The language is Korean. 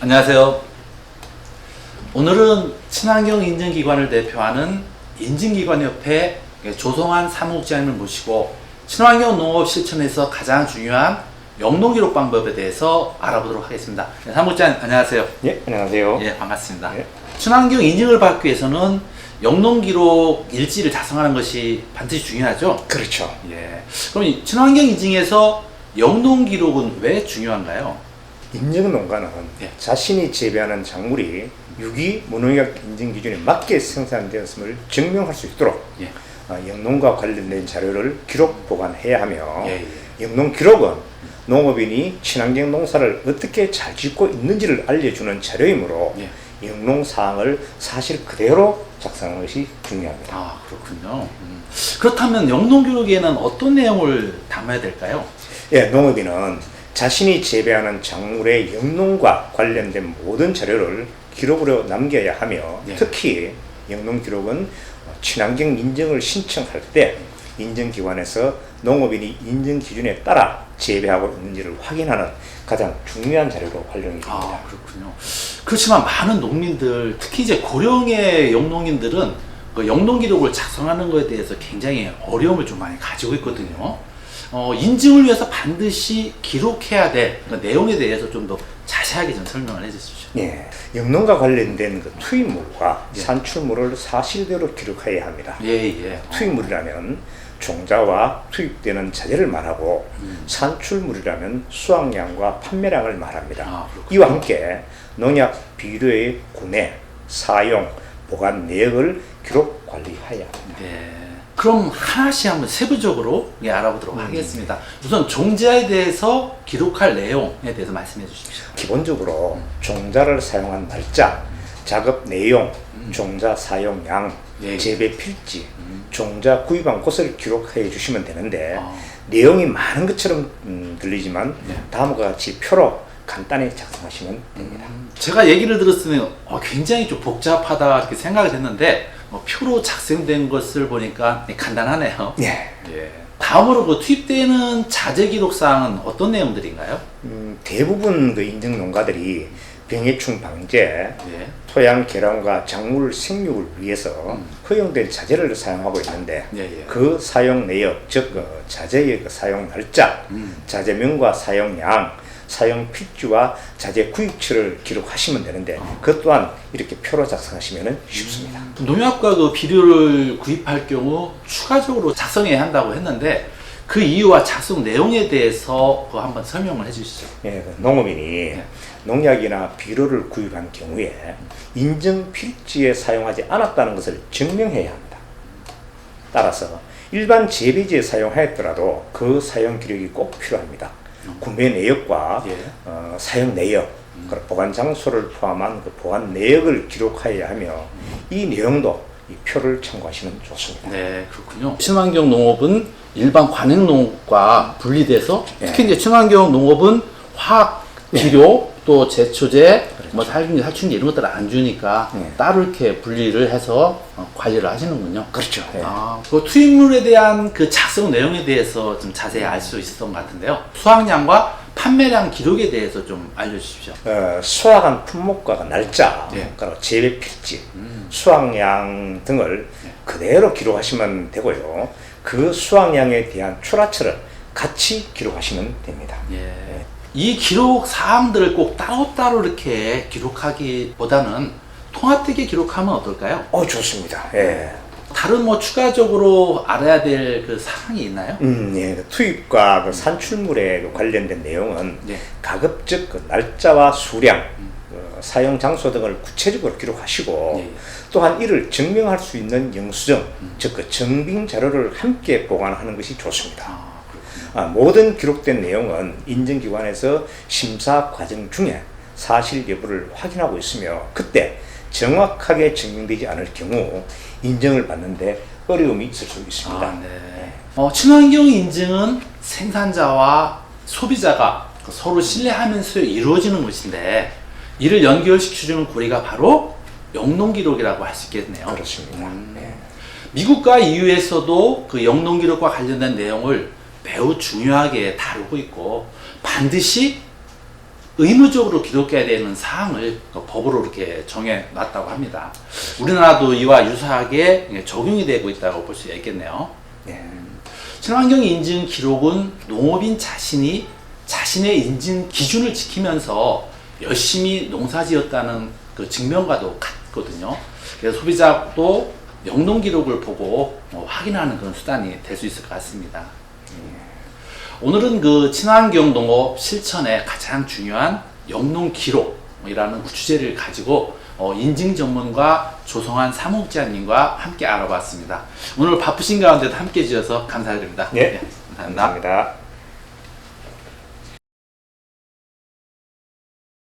안녕하세요. 오늘은 친환경 인증기관을 대표하는 인증기관협회 조성환 사무국장님을 모시고 친환경 농업 실천에서 가장 중요한 영농기록 방법에 대해서 알아보도록 하겠습니다. 사무국장님 안녕하세요. 예, 안녕하세요. 예, 반갑습니다. 예. 친환경 인증을 받기 위해서는 영농기록 일지를 작성하는 것이 반드시 중요하죠? 그렇죠. 예. 그럼 이 친환경 인증에서 영농기록은 왜 중요한가요? 인증 농가는 예. 자신이 재배하는 작물이 유기 무농약 인증 기준에 맞게 생산되었음을 증명할 수 있도록 예. 영농과 관련된 자료를 기록 보관해야 하며 예, 예. 영농 기록은 농업인이 친환경 농사를 어떻게 잘 짓고 있는지를 알려주는 자료이므로 예. 영농 사항을 사실 그대로 작성하는 것이 중요합니다. 아, 그렇군요. 그렇다면 영농기록에는 어떤 내용을 담아야 될까요? 예, 농업인은 자신이 재배하는 작물의 영농과 관련된 모든 자료를 기록으로 남겨야 하며 예. 특히 영농 기록은 친환경 인증을 신청할 때 인증기관에서 농업인이 인증 기준에 따라 재배하고 있는지를 확인하는 가장 중요한 자료로 활용이 됩니다. 아, 그렇군요. 그렇지만 많은 농민들, 특히 이제 고령의 영농인들은 그 영농기록을 작성하는 것에 대해서 굉장히 어려움을 좀 많이 가지고 있거든요. 인증을 위해서 반드시 기록해야 될 그 내용에 대해서 좀 더 자세하게 좀 설명을 해주십시오. 예, 영농과 관련된 그 투입물과 예. 산출물을 사실대로 기록해야 합니다. 예, 예. 투입물이라면 종자와 투입되는 자재를 말하고 산출물이라면 수확량과 판매량을 말합니다. 아, 그렇군요. 이와 함께 농약 비료의 구매, 사용, 보관 내역을 기록 관리해야 합니다. 네. 그럼 하나씩 한번 세부적으로 알아보도록 하겠습니다. 우선 종자에 대해서 기록할 내용에 대해서 말씀해 주십시오. 기본적으로 종자를 사용한 날짜, 작업 내용, 종자 사용량, 예. 재배 필지, 종자 구입한 곳을 기록해 주시면 되는데 아. 내용이 많은 것처럼 들리지만 네. 다음과 같이 표로 간단히 작성하시면 됩니다. 제가 얘기를 들었으면 굉장히 좀 복잡하다 이렇게 생각을 했는데 표로 작성된 것을 보니까 간단하네요. 네. 예. 다음으로 그 투입되는 자재 기록 사항은 어떤 내용들인가요? 대부분 그 인증 농가들이 병해충 방제, 예. 토양 개량과 작물 생육을 위해서 허용된 자재를 사용하고 있는데 예, 예. 그 사용 내역, 즉 자재의 그 사용 날짜, 자재명과 사용량, 사용 필지와 자재 구입처를 기록하시면 되는데 그 또한 이렇게 표로 작성하시면 쉽습니다. 농약과 그 비료를 구입할 경우 추가적으로 작성해야 한다고 했는데 그 이유와 작성 내용에 대해서 그거 한번 설명을 해주시죠. 예, 그 농업인이 농약이나 비료를 구입한 경우에 인증 필지에 사용하지 않았다는 것을 증명해야 합니다. 따라서 일반 재배지에 사용하였더라도 그 사용 기록이 꼭 필요합니다. 구매 내역과 예. 사용 내역, 보관 장소를 포함한 그 보관 내역을 기록하여야 하며 이 내용도 이 표를 참고하시면 좋습니다. 네, 그렇군요. 친환경 농업은 일반 관행 농업과 분리돼서 특히 이제 친환경 농업은 화학 비료 또 제초제, 뭐 살균제, 살충제 이런 것들을 안 주니까 따로 이렇게 분리를 해서 관리를 하시는군요. 그렇죠. 예. 아, 그 투입물에 대한 그 작성 내용에 대해서 좀 자세히 알 수 있었던 것 같은데요. 수확량과 판매량 기록에 대해서 좀 알려주십시오. 수확한 품목과 날짜, 예. 그리고 재배 필지, 수확량 등을 그대로 기록하시면 되고요. 그 수확량에 대한 출하처를 같이 기록하시면 됩니다. 예. 이 기록 사항들을 꼭 따로따로 이렇게 기록하기보다는 통합되게 기록하면 어떨까요? 좋습니다. 예. 다른 뭐 추가적으로 알아야 될 그 사항이 있나요? 예. 그 투입과 그 산출물에 그 관련된 내용은 예. 가급적 그 날짜와 수량, 사용 장소 등을 구체적으로 기록하시고 예. 또한 이를 증명할 수 있는 영수증, 즉 그 증빙 자료를 함께 보관하는 것이 좋습니다. 모든 기록된 내용은 인증기관에서 심사 과정 중에 사실 여부를 확인하고 있으며 그때 정확하게 증명되지 않을 경우 인증을 받는데 어려움이 있을 수 있습니다. 아, 네. 친환경 인증은 생산자와 소비자가 서로 신뢰하면서 이루어지는 것인데 이를 연결시켜주는 고리가 바로 영농기록이라고 할 수 있겠네요. 그렇습니다. 네. 미국과 EU에서도 그 영농기록과 관련된 내용을 매우 중요하게 다루고 있고 반드시 의무적으로 기록해야 되는 사항을 법으로 이렇게 정해놨다고 합니다. 우리나라도 이와 유사하게 적용이 되고 있다고 볼 수 있겠네요. 친환경 인증 기록은 농업인 자신이 자신의 인증 기준을 지키면서 열심히 농사지었다는 그 증명과도 같거든요. 그래서 소비자도 영농 기록을 보고 확인하는 그런 수단이 될 수 있을 것 같습니다. 오늘은 그 친환경 농업 실천에 가장 중요한 영농 기록이라는 그 주제를 가지고 인증 전문가 조성환 사무국장님과 함께 알아봤습니다. 오늘 바쁘신 가운데도 함께 해주셔서 감사드립니다. 네, 감사합니다. 감사합니다.